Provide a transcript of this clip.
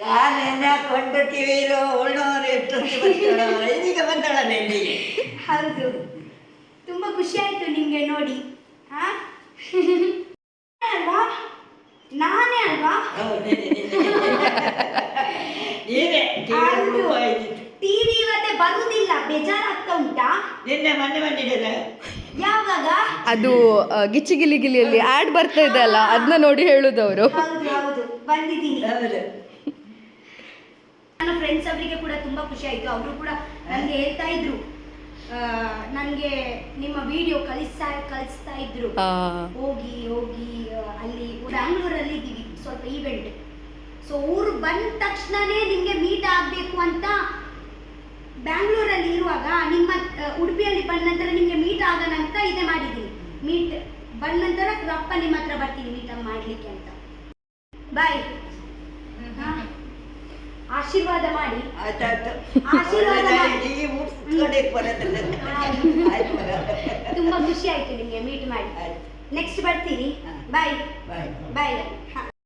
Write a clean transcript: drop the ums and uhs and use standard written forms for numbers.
ನಾನೆಲ್ಲ ಕೊಂಡು ಕಿವಿಲು ಉಳ್ಳೋರು ಎಷ್ಟೊತ್ತಿ ಬರ್ತಾಳ ಇದೀಗ ಬಂದಳ ನೆಲ್ಲಿ. ಹೌದು, ತುಂಬ ಖುಷಿ ಆಯಿತು ನಿಮಗೆ ನೋಡಿ. ಹಾಂ ಅಲ್ವಾ, ನಾನೇ ಅಲ್ವಾ? ಟಿವಿ ಇವತ್ತೇ ಬರುವುದಿಲ್ಲ, ಬೇಜಾರಾಗ್ತಾ ಉಂಟಾ? ನಿನ್ನೆ ಮೊನ್ನೆ ಬಂದಿದ್ದಲ್ಲ. ಯಾವಾಗ? ಅದು ಗಿಚ್ಚಿ ಗಿಲಿ ಗಿಲಿಯಲ್ಲಿ ಆಡ್ ಬರ್ತಾ ಇದೆ ಅಲ್ಲ, ಅದನ್ನ ನೋಡಿ ಹೇಳುದವರು. ಹೌದು ಹೌದು, ಬಂದಿದ್ದೀನಿ. ಹೌದು. ನನ್ನ ಫ್ರೆಂಡ್ಸ್ ಅವರಿಗೆ ಕೂಡ ತುಂಬಾ ಖುಷಿ ಆಯ್ತು. ಅವರು ಕೂಡ ನನಗೆ ಹೇಳ್ತಾ ಇದ್ರು, ನನಗೆ ನಿಮ್ಮ ವಿಡಿಯೋ ಕಳಿಸ್ತಾ ಇದ್ರು. ಹೋಗಿ ಹೋಗಿ ಅಲ್ಲಿ ಬ್ಯಾಂಗ್ಳೂರಲ್ಲಿ ಇದ್ದೀವಿ, ಸ್ವಲ್ಪ ಈವೆಂಟ್. ಸೊ ಊರು ಬಂದ ತಕ್ಷಣನೇ ನಿಮಗೆ ಮೀಟ್ ಆಗಬೇಕು ಅಂತ ಬ್ಯಾಂಗ್ಳೂರಲ್ಲಿ ಇರುವಾಗ ನಿಮ್ಮ ಉಡುಪಿಯಲ್ಲಿ ಬಂದ ನಂತರ ನಿಮಗೆ ಮೀಟ್ ಆಗೋಣ ಅಂತ ಇದೇ ಮಾಡಿದ್ದೀನಿ. ಮೀಟ್ ಬಂದ ನಂತರ ರಪ್ಪ ನಿಮ್ಮ ಹತ್ರ ಬರ್ತೀನಿ ಮೀಟ್ ಮಾಡಲಿಕ್ಕೆ ಅಂತ. ಬಾಯ್. ಆಶೀರ್ವಾದ ಮಾಡಿ. ಆಶೀರ್ವಾದ ಮಾಡಿ. ತುಂಬಾ ಖುಷಿ ಆಯ್ತು ನಿಮಗೆ ಮೀಟ್ ಮಾಡಿ. ನೆಕ್ಸ್ಟ್ ಬರ್ತೀನಿ. ಬಾಯ್ ಬಾಯ್.